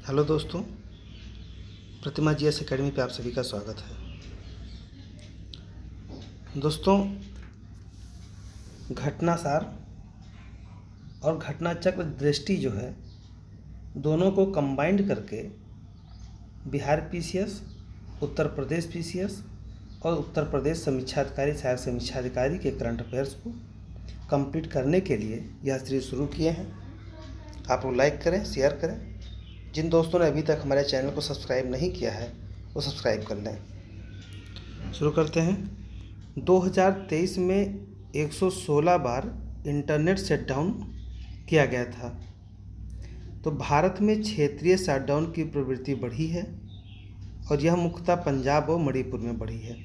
Hello दोस्तों, प्रतिमा GS academy पे आप सभी का स्वागत है। दोस्तों, घटनासार और घटनाचक्र दृष्टि जो है, दोनों को कंबाइंड करके बिहार पीसीएस, उत्तर प्रदेश पीसीएस और उत्तर प्रदेश समीक्षा अधिकारी, सहायक समीक्षा अधिकारी के करंट अफेयर्स को कंप्लीट करने के लिए यह सीरीज शुरू किए हैं। आप लोग लाइक करें, शेयर करें। जिन दोस्तों ने अभी तक हमारे चैनल को सब्सक्राइब नहीं किया है वो सब्सक्राइब कर लें। शुरू करते हैं। 2023 में 116 बार इंटरनेट शटडाउन किया गया था। तो भारत में क्षेत्रीय शटडाउन की प्रवृत्ति बढ़ी है और यह मुख्यतः पंजाब और मणिपुर में बढ़ी है।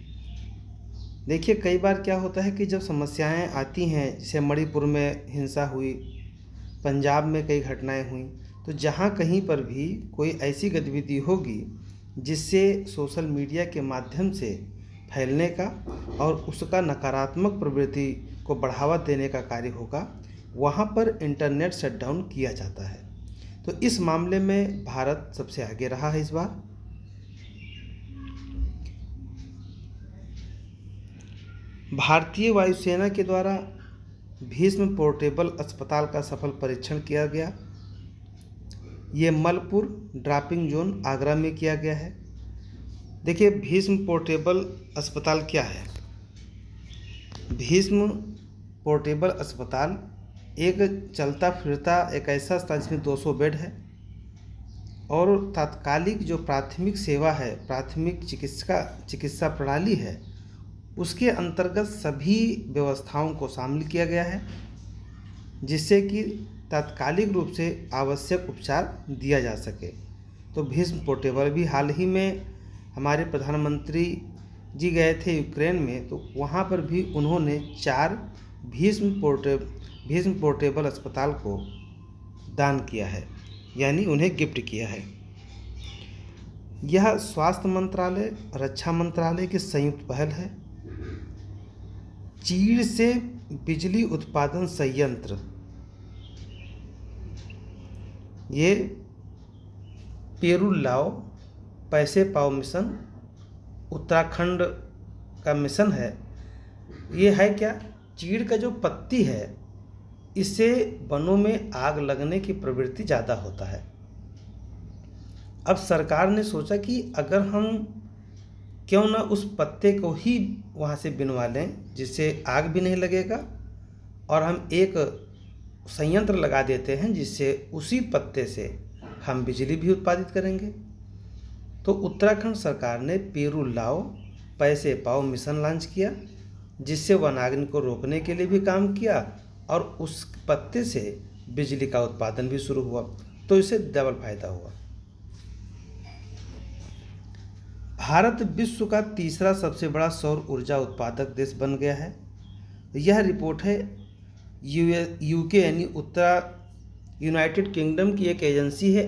देखिए, कई बार क्या होता है कि जब समस्याएं आती हैं, जैसे मणिपुर में हिंसा हुई, पंजाब में कई घटनाएं हुई, तो जहाँ कहीं पर भी कोई ऐसी गतिविधि होगी जिससे सोशल मीडिया के माध्यम से फैलने का और उसका नकारात्मक प्रवृत्ति को बढ़ावा देने का कार्य होगा, वहाँ पर इंटरनेट शटडाउन किया जाता है। तो इस मामले में भारत सबसे आगे रहा है इस बार। भारतीय वायुसेना के द्वारा भीष्म पोर्टेबल अस्पताल का सफल परीक्षण किया गया। ये मलपुर ड्रॉपिंग जोन आगरा में किया गया है। देखिए, भीष्म पोर्टेबल अस्पताल क्या है। भीष्म पोर्टेबल अस्पताल एक चलता फिरता एक ऐसा अस्पताल जिसमें 200 बेड है और तात्कालिक जो प्राथमिक सेवा है, प्राथमिक चिकित्सा प्रणाली है, उसके अंतर्गत सभी व्यवस्थाओं को शामिल किया गया है, जिससे कि तात्कालिक रूप से आवश्यक उपचार दिया जा सके। तो भीष्म पोर्टेबल भी हाल ही में हमारे प्रधानमंत्री जी गए थे यूक्रेन में, तो वहाँ पर भी उन्होंने 4 भीष्म पोर्टेबल अस्पताल को दान किया है, यानी उन्हें गिफ्ट किया है। यह स्वास्थ्य मंत्रालय, रक्षा मंत्रालय की संयुक्त पहल है। चीड़ से बिजली उत्पादन संयंत्र, ये पेरू लाओ पैसे पाओ मिशन उत्तराखंड का मिशन है। ये है क्या, चीड़ का जो पत्ती है, इससे वनों में आग लगने की प्रवृत्ति ज़्यादा होता है। अब सरकार ने सोचा कि अगर हम क्यों ना उस पत्ते को ही वहाँ से बिनवा लें, जिससे आग भी नहीं लगेगा और हम एक संयंत्र लगा देते हैं जिससे उसी पत्ते से हम बिजली भी उत्पादित करेंगे। तो उत्तराखंड सरकार ने पेरू लाओ पैसे पाओ मिशन लॉन्च किया, जिससे वनाग्नि को रोकने के लिए भी काम किया और उस पत्ते से बिजली का उत्पादन भी शुरू हुआ। तो इससे डबल फायदा हुआ। भारत विश्व का तीसरा सबसे बड़ा सौर ऊर्जा उत्पादक देश बन गया है। यह रिपोर्ट है यूके यानी यूनाइटेड किंगडम की एक एजेंसी है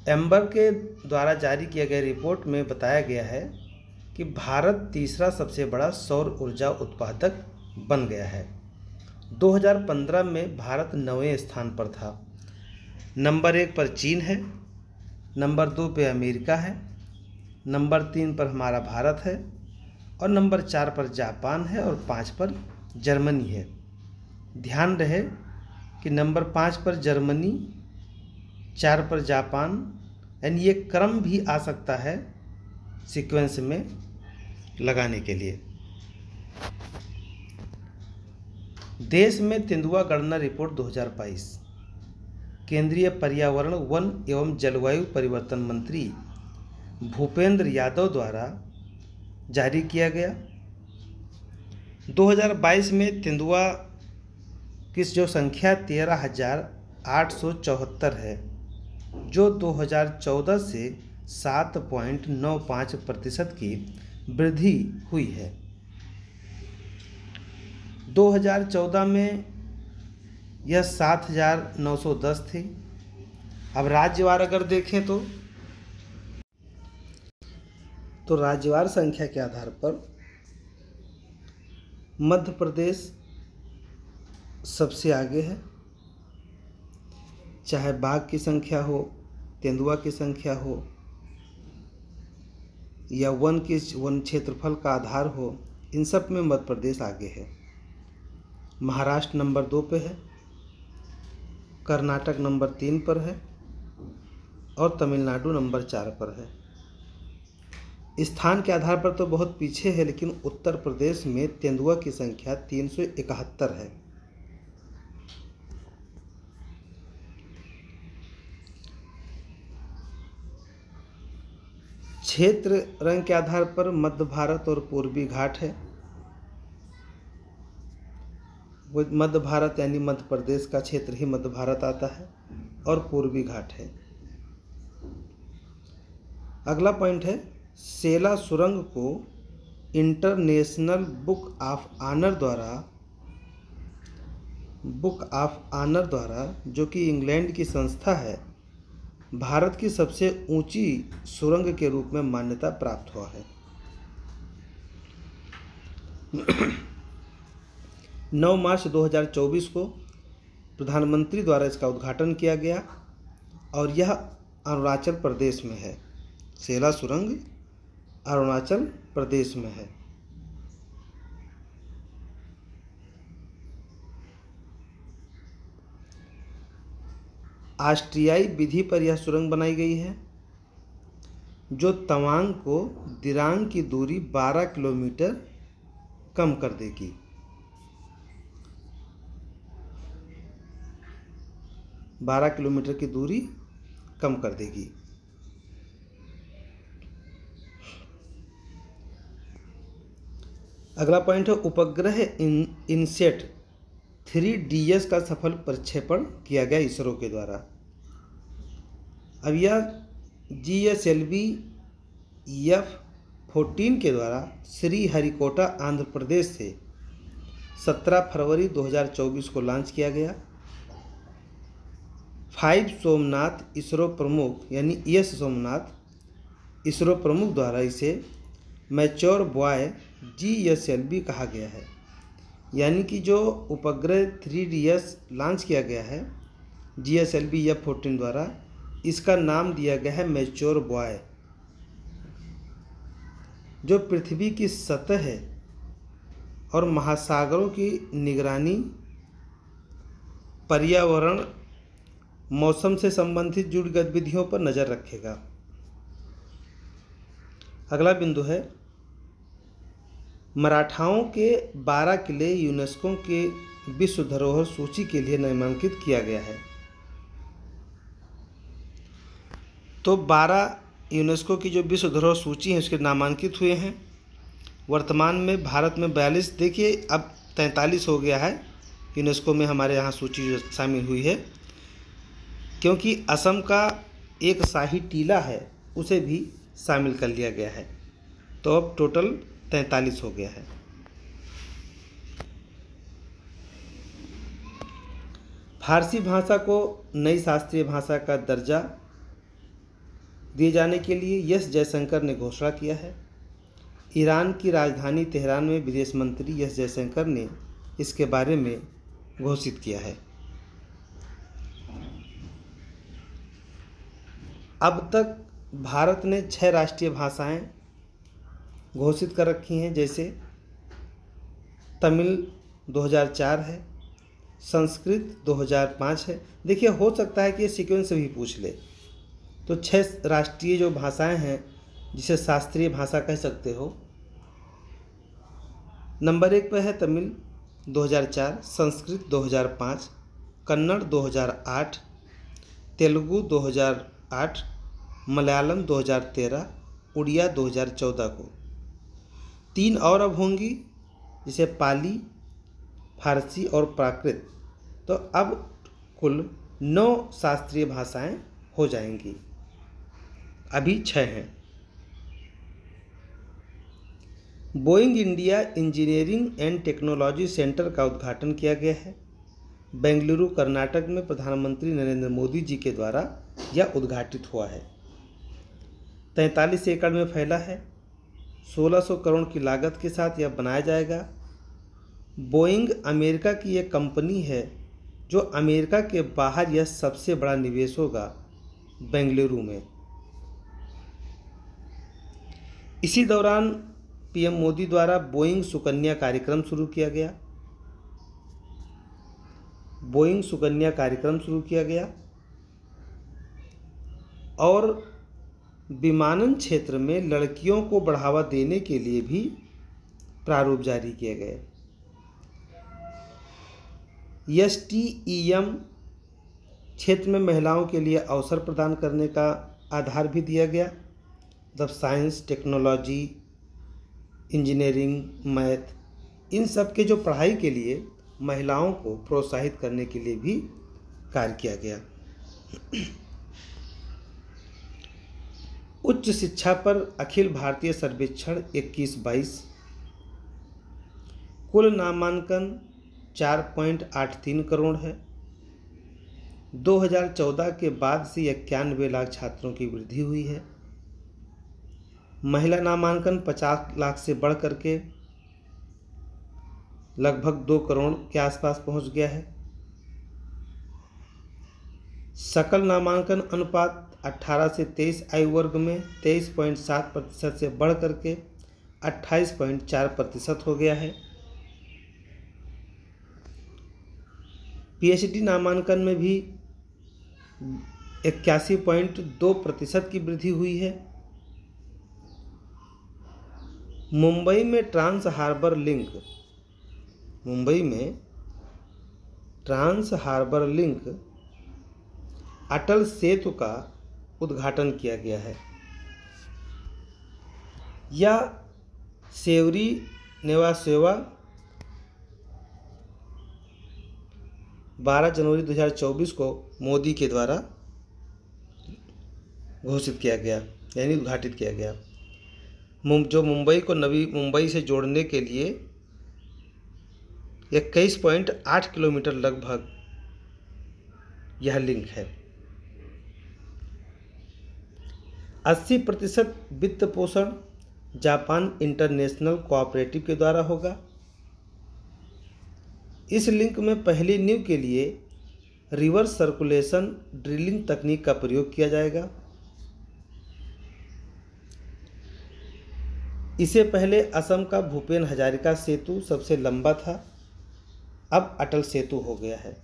एम्बर के द्वारा जारी किया गया रिपोर्ट में बताया गया है कि भारत तीसरा सबसे बड़ा सौर ऊर्जा उत्पादक बन गया है। 2015 में भारत 9वें स्थान पर था। नंबर 1 पर चीन है, नंबर 2 पे अमेरिका है, नंबर 3 पर हमारा भारत है और नंबर 4 पर जापान है और 5 पर जर्मनी है। ध्यान रहे कि नंबर 5 पर जर्मनी, 4 पर जापान, यानी ये क्रम भी आ सकता है सीक्वेंस में लगाने के लिए। देश में तेंदुआ गणना रिपोर्ट 2022 केंद्रीय पर्यावरण, वन एवं जलवायु परिवर्तन मंत्री भूपेंद्र यादव द्वारा जारी किया गया। 2022 में तेंदुआ की जो संख्या 13,874 है, जो 2014 से 7.95% की वृद्धि हुई है। 2014 में यह 7,910 थी। अब राज्यवार अगर देखें तो राज्यवार संख्या के आधार पर मध्य प्रदेश सबसे आगे है। चाहे बाघ की संख्या हो, तेंदुआ की संख्या हो, या वन क्षेत्रफल का आधार हो, इन सब में मध्य प्रदेश आगे है। महाराष्ट्र नंबर 2 पे है, कर्नाटक नंबर 3 पर है और तमिलनाडु नंबर 4 पर है। स्थान के आधार पर तो बहुत पीछे है, लेकिन उत्तर प्रदेश में तेंदुआ की संख्या 371 है। क्षेत्र रंग के आधार पर मध्य भारत और पूर्वी घाट है। वो मध्य भारत यानी मध्य प्रदेश का क्षेत्र ही मध्य भारत आता है और पूर्वी घाट है। अगला पॉइंट है, सेला सुरंग को इंटरनेशनल बुक ऑफ ऑनर द्वारा, जो कि इंग्लैंड की संस्था है, भारत की सबसे ऊंची सुरंग के रूप में मान्यता प्राप्त हुआ है। 9 मार्च 2024 को प्रधानमंत्री द्वारा इसका उद्घाटन किया गया और यह अरुणाचल प्रदेश में है। सेला सुरंग अरुणाचल प्रदेश में है। ऑस्ट्रियाई विधि पर यह सुरंग बनाई गई है, जो तवांग को दिरांग की दूरी 12 किलोमीटर कम कर देगी। किलोमीटर की दूरी कम कर देगी। अगला पॉइंट है, उपग्रह इनसेट 3DS का सफल प्रक्षेपण किया गया इसरो के द्वारा। अब यह GSLV F-14 के द्वारा श्रीहरिकोटा आंध्र प्रदेश से 17 फरवरी 2024 को लॉन्च किया गया। 5 सोमनाथ इसरो प्रमुख यानी एस सोमनाथ इसरो प्रमुख द्वारा इसे मैच्योर बॉय GSLV कहा गया है। यानी कि जो उपग्रह 3DS लॉन्च किया गया है GSLV F-14 द्वारा, इसका नाम दिया गया है मैच्योर बॉय। जो पृथ्वी की सतह है और महासागरों की निगरानी, पर्यावरण, मौसम से संबंधित जुड़ी गतिविधियों पर नज़र रखेगा। अगला बिंदु है, मराठाओं के 12 किले यूनेस्को के विश्व धरोहर सूची के लिए नामांकित किया गया है। तो 12 यूनेस्को की जो विश्व धरोहर सूची है उसके नामांकित हुए हैं। वर्तमान में भारत में 42, देखिए अब 43 हो गया है यूनेस्को में हमारे यहाँ सूची जो शामिल हुई है, क्योंकि असम का एक शाही टीला है उसे भी शामिल कर लिया गया है। तो अब टोटल 43 हो गया है। फारसी भाषा को नई शास्त्रीय भाषा का दर्जा दिए जाने के लिए एस जयशंकर ने घोषणा किया है। ईरान की राजधानी तेहरान में विदेश मंत्री एस जयशंकर ने इसके बारे में घोषित किया है। अब तक भारत ने 6 राष्ट्रीय भाषाएं घोषित कर रखी हैं, जैसे तमिल 2004 है, संस्कृत 2005 है। देखिए हो सकता है कि ये सीक्वेंस से भी पूछ ले। तो 6 राष्ट्रीय जो भाषाएं हैं जिसे शास्त्रीय भाषा कह सकते हो, नंबर 1 पर है तमिल 2004, संस्कृत 2005, कन्नड़ 2008, तेलुगु 2008, मलयालम 2013, उड़िया 2014 को। 3 और अब होंगी, जिसे पाली, फारसी और प्राकृत। तो अब कुल 9 शास्त्रीय भाषाएं हो जाएंगी, अभी 6 हैं। Boeing India engineering and technology centre का उद्घाटन किया गया है। बेंगलुरु कर्नाटक में प्रधानमंत्री नरेंद्र मोदी जी के द्वारा यह उद्घाटित हुआ है। 43 एकड़ में फैला है। 1600 करोड़ की लागत के साथ यह बनाया जाएगा। बोइंग अमेरिका की एक कंपनी है जो अमेरिका के बाहर यह सबसे बड़ा निवेश होगा बेंगलुरु में। इसी दौरान पीएम मोदी द्वारा बोइंग सुकन्या कार्यक्रम शुरू किया गया। बोइंग सुकन्या कार्यक्रम शुरू किया गया और विमानन क्षेत्र में लड़कियों को बढ़ावा देने के लिए भी प्रारूप जारी किए गए। STEM क्षेत्र में महिलाओं के लिए अवसर प्रदान करने का आधार भी दिया गया। मतलब साइंस, टेक्नोलॉजी, इंजीनियरिंग, मैथ, इन सब के जो पढ़ाई के लिए महिलाओं को प्रोत्साहित करने के लिए भी कार्य किया गया। उच्च शिक्षा पर अखिल भारतीय सर्वेक्षण 21-22, कुल नामांकन 4.83 करोड़ है। 2014 के बाद से 91 लाख छात्रों की वृद्धि हुई है। महिला नामांकन 50 लाख से बढ़ करके लगभग 2 करोड़ के आसपास पहुंच गया है। सकल नामांकन अनुपात 18 से 23 आयु वर्ग में 23.7% से बढ़ करके 28.4% हो गया है। PhD नामांकन में भी 81.2% की वृद्धि हुई है। मुंबई में trans harbour link Atal Setu का उद्घाटन किया गया है। यह सेवरी नेवा सेवा 12 जनवरी 2024 को मोदी के द्वारा घोषित किया गया, यानी उद्घाटित किया गया। जो मुंबई को नवी मुंबई से जोड़ने के लिए 21.8 किलोमीटर लगभग यह लिंक है। 80% वित्त पोषण जापान इंटरनेशनल कोऑपरेटिव के द्वारा होगा। इस लिंक में पहली नींव के लिए रिवर्स सर्कुलेशन ड्रिलिंग तकनीक का प्रयोग किया जाएगा। इससे पहले असम का भूपेन हजारिका सेतु सबसे लंबा था, अब अटल सेतु हो गया है।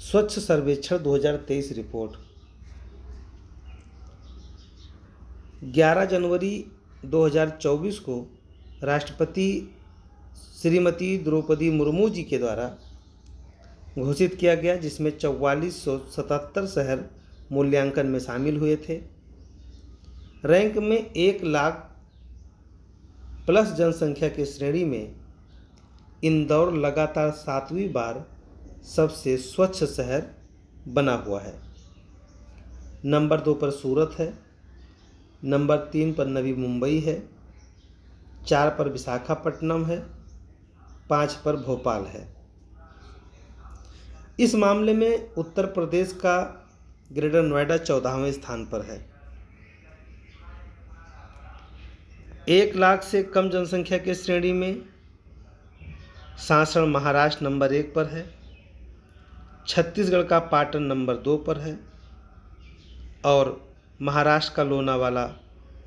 स्वच्छ सर्वेक्षण 2023 रिपोर्ट 11 जनवरी 2024 को राष्ट्रपति श्रीमती द्रौपदी मुर्मू जी के द्वारा घोषित किया गया, जिसमें 4477 शहर मूल्यांकन में शामिल हुए थे। रैंक में 1 लाख प्लस जनसंख्या की श्रेणी में इंदौर लगातार 7वीं बार सबसे स्वच्छ शहर बना हुआ है। नंबर 2 पर सूरत है, नंबर 3 पर नवी मुंबई है, 4 पर विशाखापट्टनम है, 5 पर भोपाल है। इस मामले में उत्तर प्रदेश का ग्रेटर नोएडा 14वें स्थान पर है। 1 लाख से कम जनसंख्या की श्रेणी में सासण महाराष्ट्र नंबर 1 पर है, छत्तीसगढ़ का पाटन नंबर 2 पर है और महाराष्ट्र का लोनावाला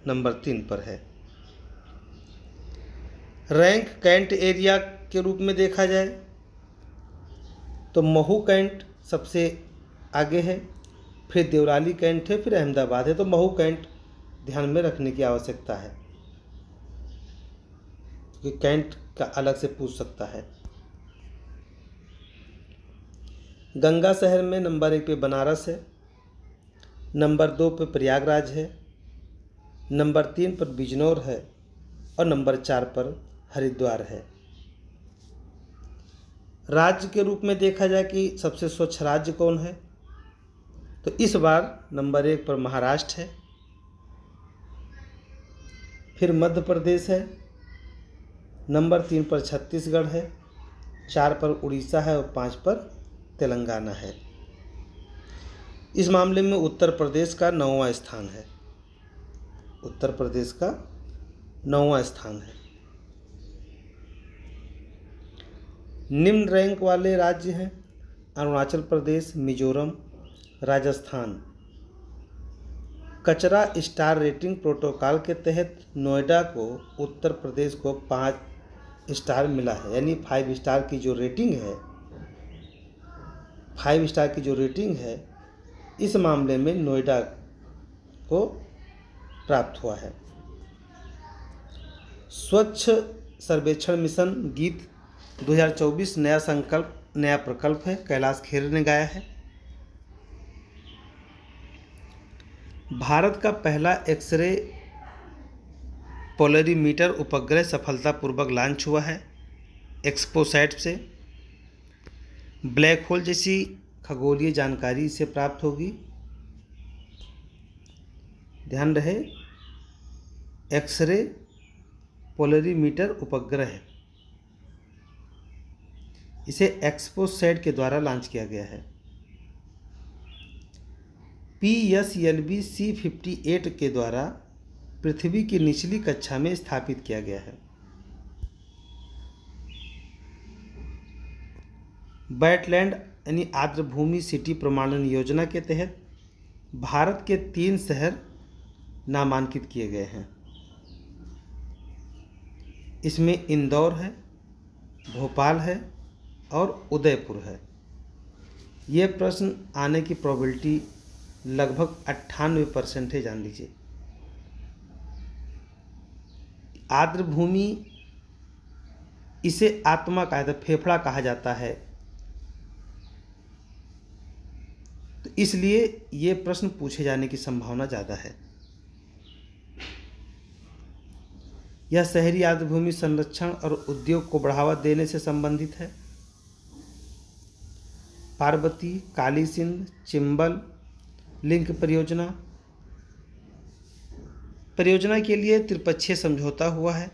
नंबर 3 पर है। रैंक कैंट एरिया के रूप में देखा जाए तो महू कैंट सबसे आगे है, फिर देवलाली कैंट है, फिर अहमदाबाद है। तो महू कैंट ध्यान में रखने की आवश्यकता है, क्योंकि कैंट का अलग से पूछ सकता है। गंगा शहर में नंबर 1 पे बनारस है, नंबर 2 पे प्रयागराज है, नंबर 3 पर बिजनौर है और नंबर 4 पर हरिद्वार है। राज्य के रूप में देखा जाए कि सबसे स्वच्छ राज्य कौन है, तो इस बार नंबर 1 पर महाराष्ट्र है, फिर मध्य प्रदेश है, नंबर 3 पर छत्तीसगढ़ है, 4 पर उड़ीसा है और 5 पर तेलंगाना है। इस मामले में उत्तर प्रदेश का 9वां स्थान है। उत्तर प्रदेश का 9वां स्थान है। निम्न रैंक वाले राज्य हैं अरुणाचल प्रदेश, मिजोरम, राजस्थान। कचरा स्टार रेटिंग प्रोटोकॉल के तहत नोएडा को, उत्तर प्रदेश को 5 स्टार मिला है, यानी 5 स्टार की जो रेटिंग है, 5 स्टार की जो रेटिंग है इस मामले में नोएडा को प्राप्त हुआ है। स्वच्छ सर्वेक्षण मिशन गीत 2024 नया संकल्प, नया प्रकल्प है, कैलाश खेर ने गाया है। भारत का पहला एक्सरे पोलरीमीटर उपग्रह सफलतापूर्वक लॉन्च हुआ है एक्सपोसैट से। ब्लैक होल जैसी खगोलीय जानकारी इससे प्राप्त होगी। ध्यान रहे, एक्सरे पोलरीमीटर उपग्रह है, इसे एक्सपोसैट के द्वारा लॉन्च किया गया है। PSLV C58 के द्वारा पृथ्वी की निचली कक्षा में स्थापित किया गया है। वेटलैंड यानी आर्द्रभूमि सिटी प्रमाणन योजना के तहत भारत के 3 शहर नामांकित किए गए हैं। इसमें इंदौर है, भोपाल है और उदयपुर है। ये प्रश्न आने की प्रोबेबिलिटी लगभग 98% है, जान लीजिए। आर्द्रभूमि, इसे आत्मा कहा जाता है, फेफड़ा कहा जाता है, तो इसलिए ये प्रश्न पूछे जाने की संभावना ज़्यादा है। यह शहरी आर्द्रभूमि संरक्षण और उद्योग को बढ़ावा देने से संबंधित है। पार्वती, काली सिंध, चिंबल लिंक परियोजना के लिए त्रिपक्षीय समझौता हुआ है,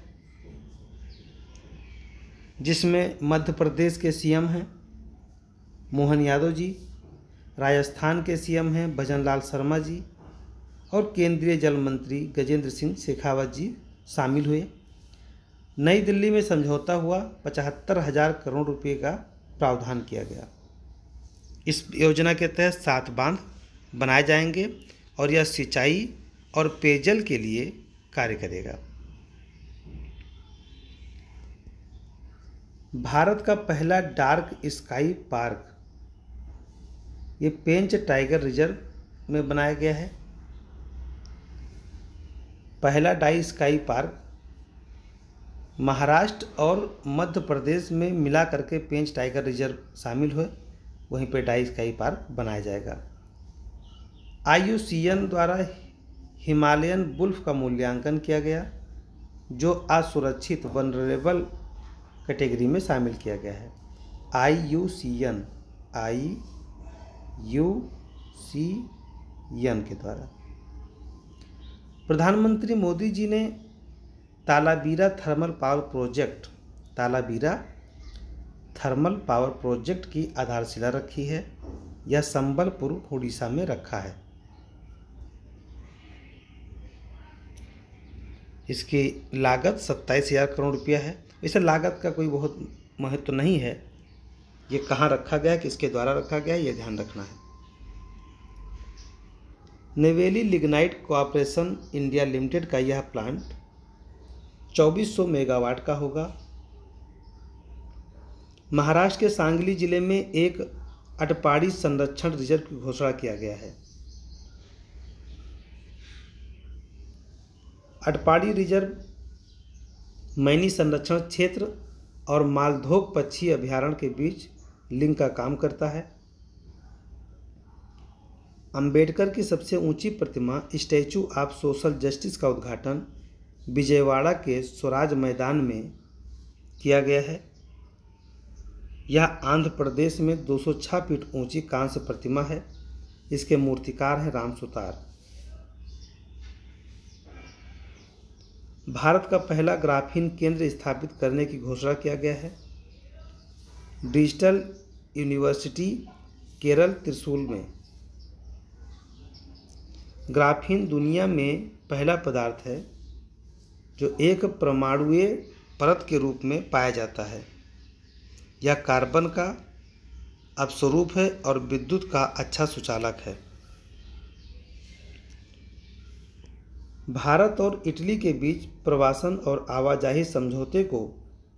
जिसमें मध्य प्रदेश के सीएम हैं मोहन यादव जी, राजस्थान के सीएम हैं भजनलाल शर्मा जी और केंद्रीय जल मंत्री गजेंद्र सिंह शेखावत जी शामिल हुए। नई दिल्ली में समझौता हुआ, 75,000 करोड़ रुपए का प्रावधान किया गया। इस योजना के तहत 7 बांध बनाए जाएंगे और यह सिंचाई और पेयजल के लिए कार्य करेगा। भारत का पहला डार्क स्काई पार्क, ये पेंच टाइगर रिजर्व में बनाया गया है। पहला डाई स्काई पार्क महाराष्ट्र और मध्य प्रदेश में मिला करके पेंच टाइगर रिजर्व शामिल हुए, वहीं पे डाई स्काई पार्क बनाया जाएगा। IUCN द्वारा हिमालयन वुल्फ का मूल्यांकन किया गया, जो असुरक्षित वनरेबल कैटेगरी में शामिल किया गया है। IUCN के द्वारा प्रधानमंत्री मोदी जी ने तालाबीरा थर्मल पावर प्रोजेक्ट की आधारशिला रखी है। यह संबलपुर, उड़ीसा में रखा है। इसकी लागत 27,000 करोड़ रुपया है। वैसे लागत का कोई बहुत महत्व नहीं है, ये कहाँ रखा गया है, किसके द्वारा रखा गया है, ये ध्यान रखना है। Neyveli lignite corporation India limited का यह प्लांट 2400 मेगावाट का होगा। महाराष्ट्र के सांगली जिले में एक अटपाड़ी संरक्षण रिजर्व की घोषणा किया गया है। अटपाड़ी रिजर्व मैनी संरक्षण क्षेत्र और मालधोक पक्षी अभयारण्य के बीच लिंक का काम करता है। अंबेडकर की सबसे ऊंची प्रतिमा स्टैचू ऑफ सोशल जस्टिस का उद्घाटन विजयवाड़ा के स्वराज मैदान में किया गया है। यह आंध्र प्रदेश में 206 फीट ऊंची कांस्य प्रतिमा है। इसके मूर्तिकार हैं राम सुतार। भारत का पहला ग्राफीन केंद्र स्थापित करने की घोषणा किया गया है। डिजिटल यूनिवर्सिटी केरल त्रिशूल में। ग्राफीन दुनिया में पहला पदार्थ है जो एक परमाणुीय परत के रूप में पाया जाता है। यह कार्बन का अपस्वरूप है और विद्युत का अच्छा सुचालक है। भारत और इटली के बीच प्रवासन और आवाजाही समझौते को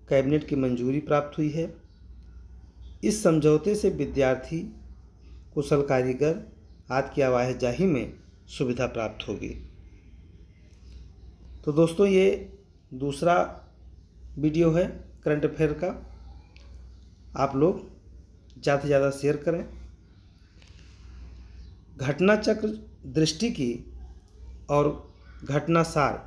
कैबिनेट की मंजूरी प्राप्त हुई है। इस समझौते से विद्यार्थी, कुशल कारीगर आदि की आवाजाही में सुविधा प्राप्त होगी। तो दोस्तों, ये दूसरा वीडियो है करंट अफेयर का। आप लोग ज़्यादा से ज़्यादा शेयर करें। घटना चक्र दृष्टि की और घटनासार,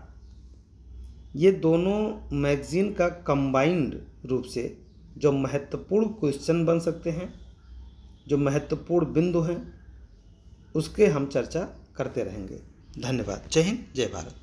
ये दोनों मैगजीन का कंबाइंड रूप से जो महत्वपूर्ण क्वेश्चन बन सकते हैं, जो महत्वपूर्ण बिंदु हैं, उसके हम चर्चा करते रहेंगे। धन्यवाद। जय हिंद, जय भारत।